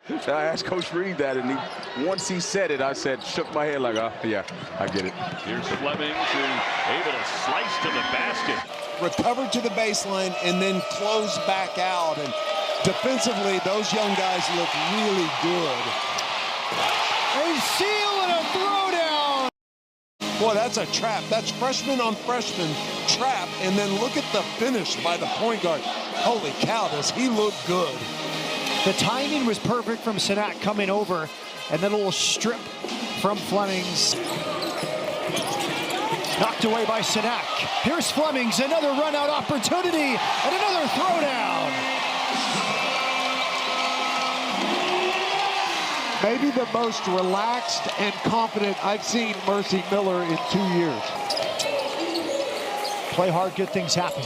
So I asked Coach Reed that, and once he said it, I shook my head like, yeah, I get it. Here's Flemings, who's able to slice to the basket. Recovered to the baseline and then closed back out. And defensively, those young guys look really good. A steal and a throwdown. Boy, that's a trap. That's freshman on freshman trap. And then look at the finish by the point guard. Holy cow, does he look good. The timing was perfect from Sinak coming over, and then a little strip from Flemings. Knocked away by Sinak. Here's Flemings, another run-out opportunity, and another throwdown. Maybe the most relaxed and confident I've seen Mercy Miller in 2 years. Play hard, good things happen.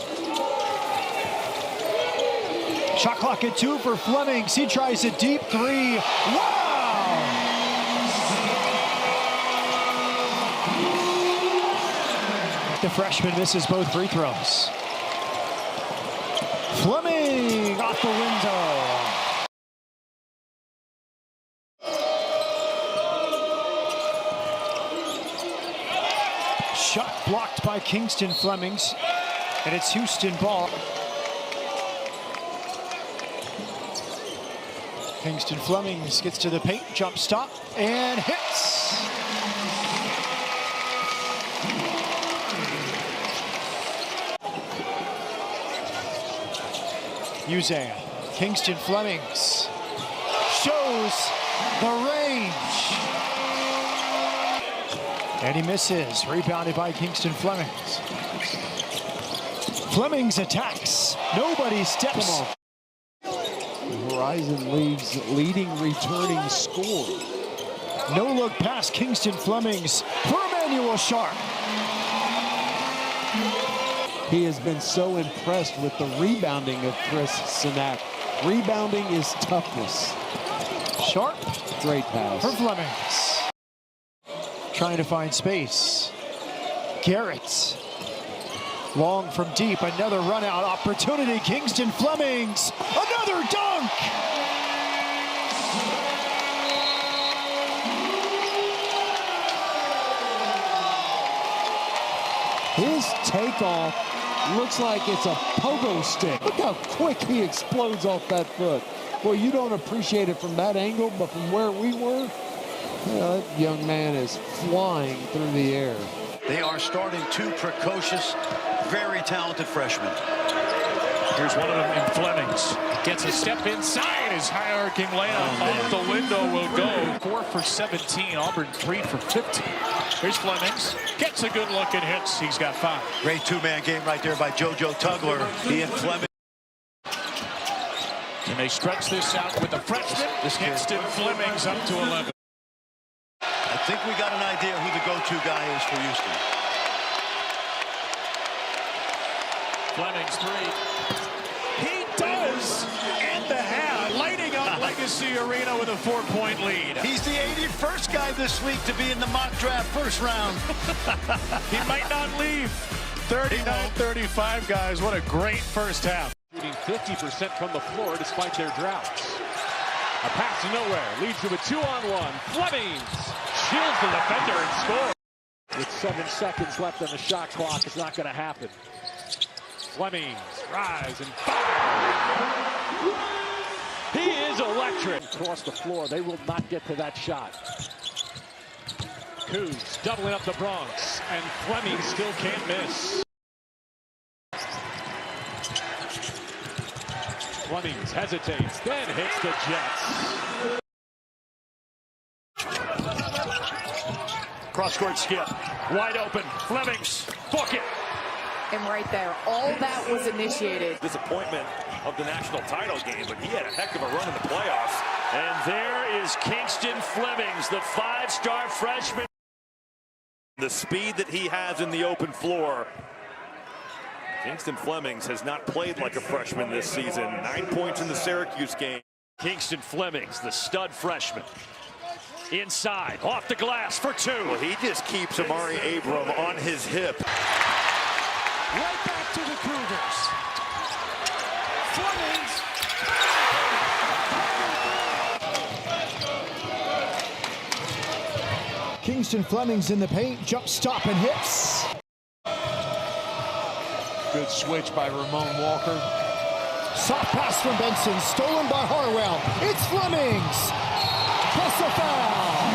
Shot clock at 2 for Flemings. He tries a deep three. Wow! The freshman misses both free throws. Fleming off the window. Shot blocked by Kingston Flemings, and it's Houston ball. Kingston Flemings gets to the paint, jump stop, and hits. Uzan, Kingston Flemings shows the range. And he misses, rebounded by Kingston Flemings. Flemings attacks, nobody steps. Horizon League's leading returning scorer. No look past Kingston Flemings for Emmanuel Sharp. He has been so impressed with the rebounding of Chris Sinak. Rebounding is toughness. Sharp. Great pass. For Flemings. Trying to find space. Garrett. Long from deep, another run-out opportunity. Kingston Flemings, another dunk! His takeoff looks like it's a pogo stick. Look how quick he explodes off that foot. Boy, you don't appreciate it from that angle, but from where we were, that young man is flying through the air. They are starting 2 precocious, very talented freshmen. Here's one of them in Flemings. Gets a step inside. His high-arcing layup off the window will go. 4 for 17. Auburn 3 for 15. Here's Flemings. Gets a good look and hits. He's got 5. Great 2-man game right there by JoJo Tugler. He and Flemings. Can they stretch this out with the freshman? Kingston Flemings up to 11. I think we got an idea who the go-to guy is for Houston. Flemings 3. He does end the half, lighting up Legacy Arena with a 4-point lead. He's the 81st guy this week to be in the mock draft first round. He might not leave. 39-35, guys. What a great first half. Shooting 50% from the floor despite their droughts. A pass to nowhere leads to a 2-on-1. Flemings shields the defender and scores. With 7 seconds left on the shot clock, it's not going to happen. Flemings rise and fire. He is electric. Across the floor, they will not get to that shot. Cougs doubling up the Bronx, and Flemings still can't miss. Flemings hesitates, then hits the Jets. Cross-court skip, wide open, Flemings, book it. And right there, all that was initiated. Disappointment of the national title game, but he had a heck of a run in the playoffs. And there is Kingston Flemings, the 5-star freshman. The speed that he has in the open floor. Kingston Flemings has not played like a freshman this season. 9 points in the Syracuse game. Kingston Flemings, the stud freshman. Inside, off the glass for 2. Well, he just keeps Amari Abram on his hip. Right back to the Cougars. Flemings. Kingston Flemings in the paint, jump stop and hits. Good switch by Ramon Walker. Soft pass from Benson, stolen by Harwell. It's Flemings. Plus a foul.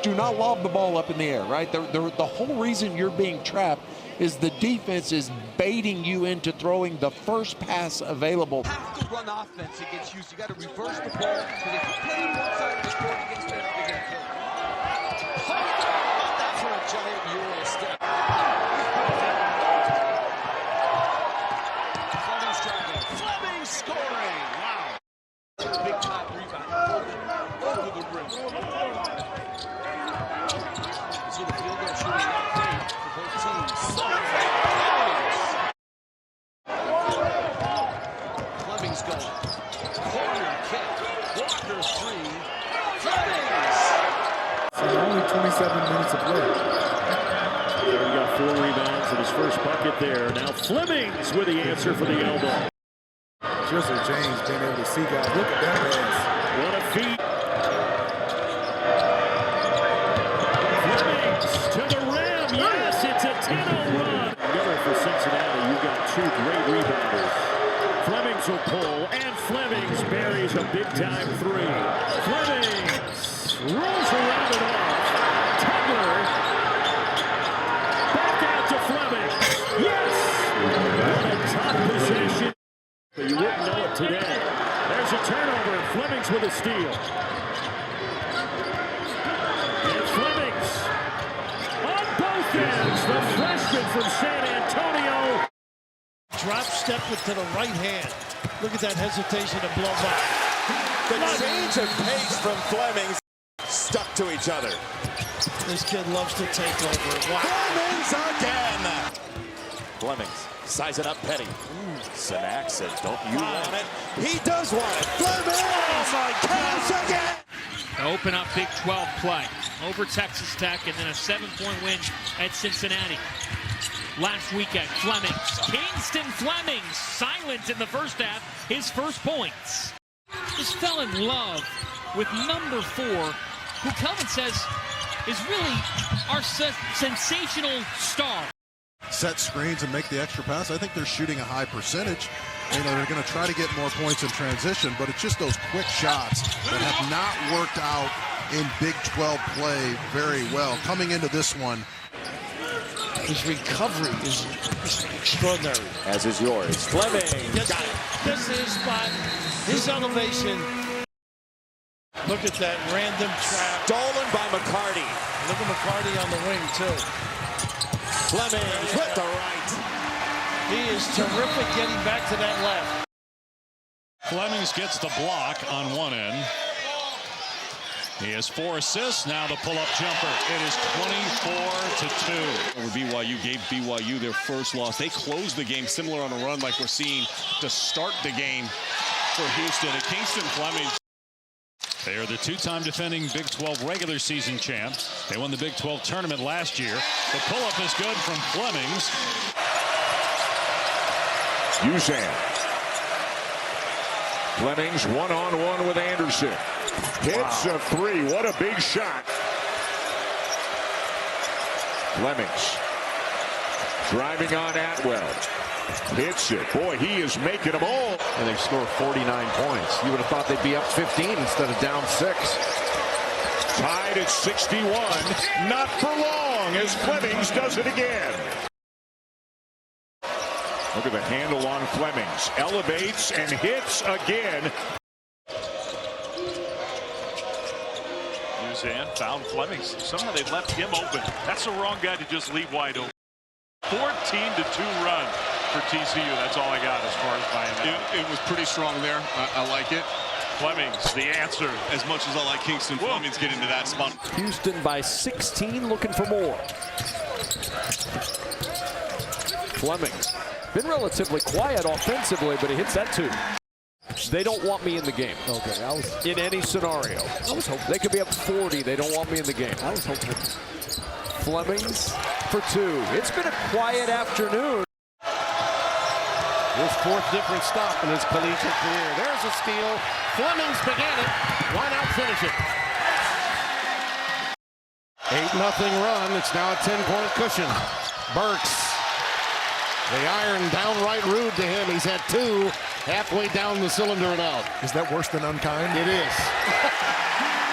Do not lob the ball up in the air, right? The whole reason you're being trapped is the defense is baiting you into throwing the first pass available. You have to run offense against you, so you got to reverse the ball. But if you play on one side of the court against them, they're going to kill you. How about that for a giant Euro step? Flemings driving. Flemings scoring. Wow. Big time rebound. Over the rim. See the field goal shooting that great for both teams. Flemings going. Corner kick. Walker three. Flemings. So only 27 minutes of play. He got 4 rebounds in his first bucket there. Now Flemings with the answer for the elbow. Drizzle James being able to see guys. Look at that pass. What a feat. Flemings to the rim. Yes, it's a 10-0 run. Miller for Cincinnati. You've got 2 great rebounders. Flemings will pull, and Flemings buries a big-time 3. Flemings rolls around it off. Tugler. Back out to Flemings. Yes! What a top possession. But you wouldn't know it today. There's a turnover. Flemings with a steal. It's Flemings. On both ends, the freshman from San Antonio. Drop step it to the right hand. Look at that hesitation to blow by. The change of pace from Flemings stuck to each other. This kid loves to take over. Wow. Flemings again. Flemings sizing up Petty. Sanak says, don't you want it? He does want it. Flemings! Oh my gosh, again! Open up Big 12 play over Texas Tech and then a 7-point win at Cincinnati. Last weekend, Flemings, Kingston Flemings, silent in the first half, his first points. Just fell in love with number 4, who Kelvin says is really our sensational star. Set screens and make the extra pass. I think they're shooting a high percentage. You know, they're going to try to get more points in transition, but it's just those quick shots that have not worked out in Big 12 play very well. Coming into this one, his recovery is extraordinary. As is yours. Flemings. Got it. This is his spot. His elevation. Look at that random trap. Stolen by McCarty. Look at McCarty on the wing, too. Flemings with the right. He is terrific getting back to that left. Flemings gets the block on one end. He has 4 assists. Now the pull-up jumper. It is 24-2. Over BYU, gave BYU their first loss. They closed the game similar on a run like we're seeing to start the game for Houston. And Kingston Flemings. They are the 2-time defending Big 12 regular season champs. They won the Big 12 tournament last year. The pull-up is good from Flemings. Usan. Flemings one-on-one with Anderson. Hits a 3. What a big shot. Flemings driving on Atwell. Hits it. Boy, he is making them all. And they score 49 points. You would have thought they'd be up 15 instead of down 6. Tied at 61. Not for long as Flemings does it again. Look at the handle on Flemings. Elevates and hits again. Usan found Flemings. Somehow they left him open. That's the wrong guy to just leave wide open. 14-2 run for TCU. That's all I got as far as buying that. it was pretty strong there. I like it. Flemings, the answer. As much as I like Kingston Flemings getting to that spot. Houston by 16, looking for more. Flemings been relatively quiet offensively, but he hits that 2. They don't want me in the game. Okay, in any scenario. I was hoping. They could be up 40. They don't want me in the game. I was hoping. Flemings for 2. It's been a quiet afternoon. His 4th different stop in his collegiate career. There's a steal. Flemings began it. Why not finish it? 8-0 run. It's now a 10-point cushion. Burks. The iron downright rude to him. He's had 2 halfway down the cylinder and out. Is that worse than unkind? It is.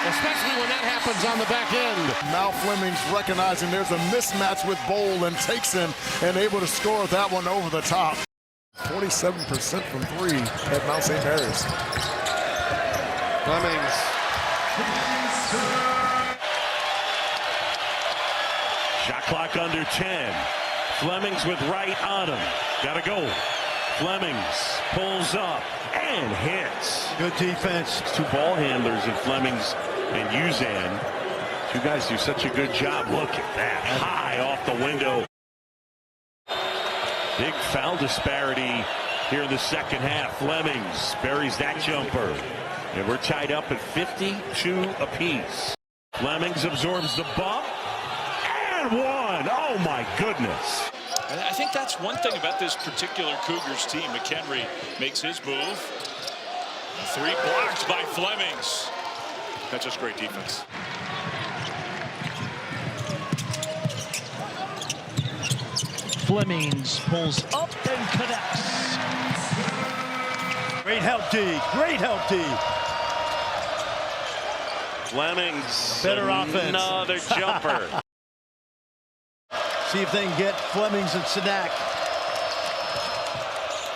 Especially when that happens on the back end. Now Flemings recognizing there's a mismatch with Bowl and takes him and able to score that one over the top. 47% from 3 at Mount St. Mary's. Flemings. Shot clock under 10. Flemings with right on him. Gotta go. Flemings pulls up and hits. Good defense. 2 ball handlers in Flemings and Uzan. 2 guys do such a good job. Look at that. High off the window. Big foul disparity here in the second half. Flemings buries that jumper. And we're tied up at 52 apiece. Flemings absorbs the bump. And 1. Oh, my goodness. I think that's one thing about this particular Cougars team. McHenry makes his move. 3 blocked by Flemings. That's just great defense. Flemings pulls up and connects. Great help, D. Great help, D. Flemings. Better offense. Another jumper. See if they can get Flemings and Sadak.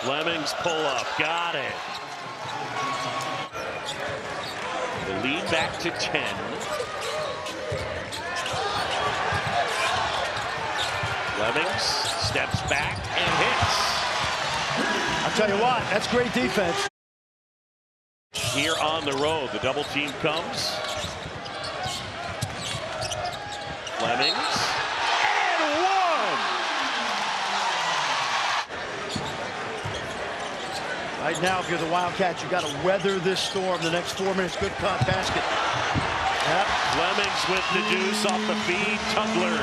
Flemings pull up. Got it. The lead back to 10. Flemings steps back and hits. I'll tell you what, that's great defense. Here on the road, the double team comes. Flemings. Right now, if you're the Wildcats, you got to weather this storm. The next 4 minutes, good cut basket. Yep. Flemings with the deuce off the feed. Tugler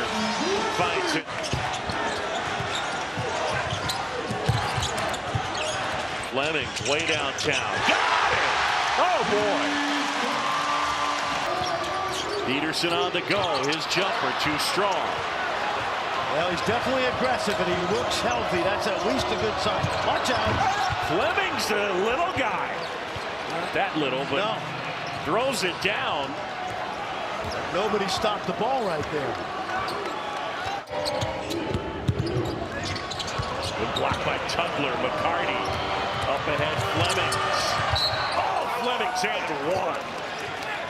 finds it. Flemings way downtown. Got it! Oh boy! Peterson on the go. His jumper too strong. Well, he's definitely aggressive and he looks healthy. That's at least a good sign. Watch out. Flemings, the little guy. Not that little, but no. Throws it down. Nobody stopped the ball right there. Good block by Tugler. McCarty up ahead. Flemings. Oh, Flemings had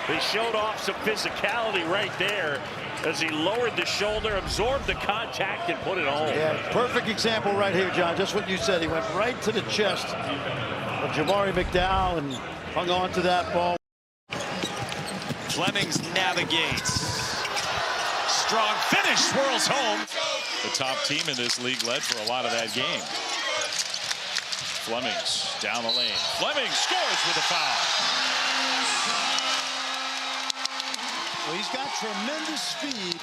1. They showed off some physicality right there as he lowered the shoulder, absorbed the contact, and put it home. Yeah, perfect example right here, John. Just what you said. He went right to the chest of Jamari McDowell and hung on to that ball. Flemings navigates. Strong finish, swirls home. The top team in this league led for a lot of that game. Flemings down the lane. Flemings scores with a foul. Well, he's got tremendous speed.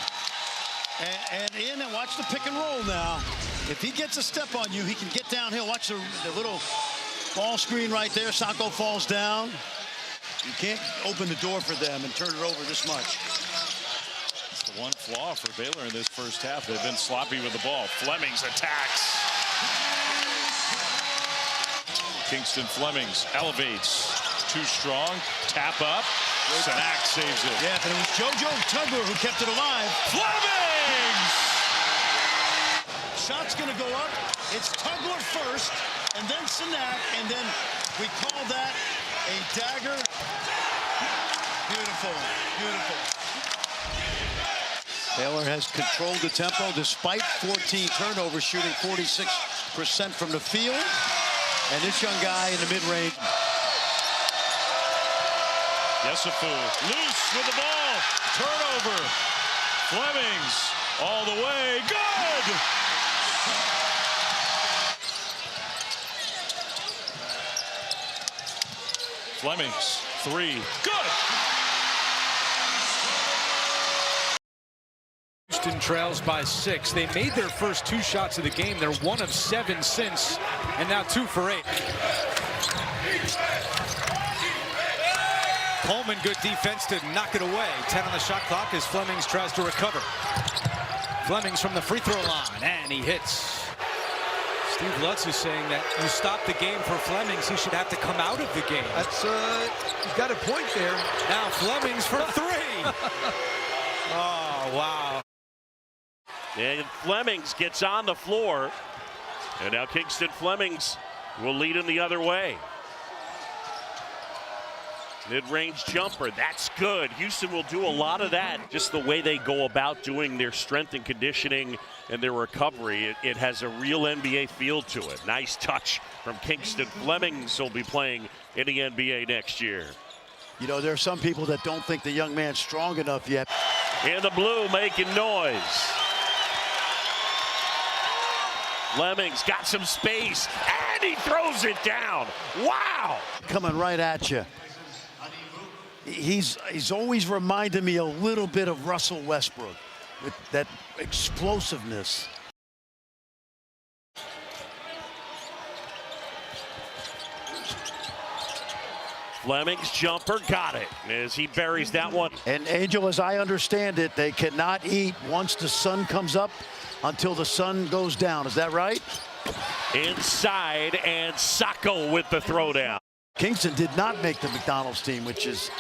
And watch the pick and roll now. If he gets a step on you, he can get downhill. Watch the little ball screen right there. Sacco falls down. You can't open the door for them and turn it over this much. It's the one flaw for Baylor in this first half. They've been sloppy with the ball. Flemings attacks. Kingston Flemings elevates. Too strong. Tap up. Sanak saves it. Yeah, but it was JoJo Tugler who kept it alive. Flemings! Shot's going to go up. It's Tugler first, and then Sanak, and then we call that a dagger. Beautiful, beautiful. Baylor has controlled the tempo despite 14 turnovers, shooting 46% from the field. And this young guy in the mid-range. Yesufu loose with the ball. Turnover. Flemings all the way. Good! Flemings, 3. Good! Houston trails by 6. They made their first 2 shots of the game. They're 1 of 7 since, and now 2 for 8. Coleman, good defense to knock it away. 10 on the shot clock as Flemings tries to recover. Flemings from the free throw line, and he hits. Steve Lutz is saying that you stop the game for Flemings, he should have to come out of the game. That's he's got a point there. Now Flemings for three. Oh, wow. And Flemings gets on the floor. And now Kingston Flemings will lead him the other way. Mid-range jumper, that's good. Houston will do a lot of that. Just the way they go about doing their strength and conditioning and their recovery, it has a real NBA feel to it. Nice touch from Kingston Flemings. Will be playing in the NBA next year. You know, there are some people that don't think the young man's strong enough yet. In the blue, making noise. Flemings got some space, and he throws it down. Wow! Coming right at you. He's always reminded me a little bit of Russell Westbrook with that explosiveness. Flemings jumper, got it as he buries that one. And Angel, as I understand it, they cannot eat once the sun comes up until the sun goes down. Is that right? Inside, and Sacco with the throwdown. Kingston did not make the McDonald's team, which is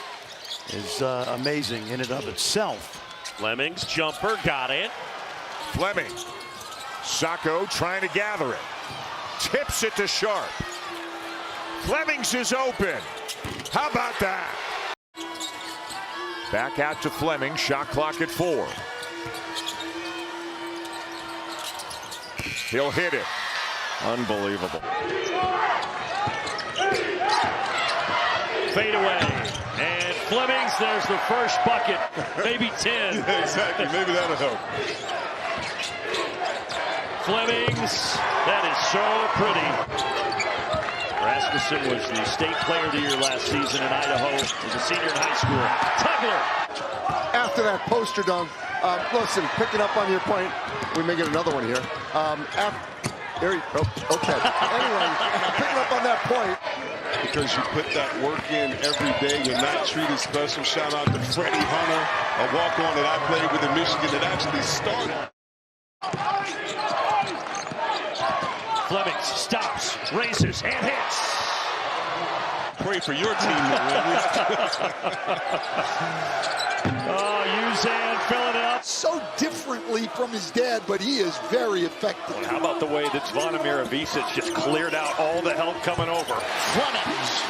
amazing in and of itself. Flemings jumper, got it. Fleming. Sacco trying to gather it. Tips it to Sharp. Flemings is open. How about that? Back out to Fleming. Shot clock at 4. He'll hit it. Unbelievable. Fade away. And Flemings, there's the first bucket. Maybe 10. Yeah, exactly. Maybe that'll help. Flemings, that is so pretty. Rasmussen was the state player of the year last season in Idaho. He was a senior in high school. Tugler. After that poster dunk, listen, picking up on your point, we may get another one here. Okay. Anyway, picking up on that point. Because you put that work in every day, you're not treated special. Shout out to Freddie Hunter, a walk-on that I played with in Michigan that actually started. Flemings stops, raises, and hits. Pray for your team to win. Uzan filling it up. So differently from his dad, but he is very effective. How about the way that Zvonimir Ivicic just cleared out all the help coming over? Flemings.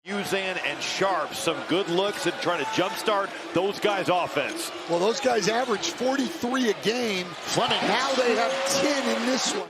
Uzan and Sharp, some good looks and trying to jumpstart those guys' offense. Well, those guys average 43 a game. Flemings. Now they have 10 in this one.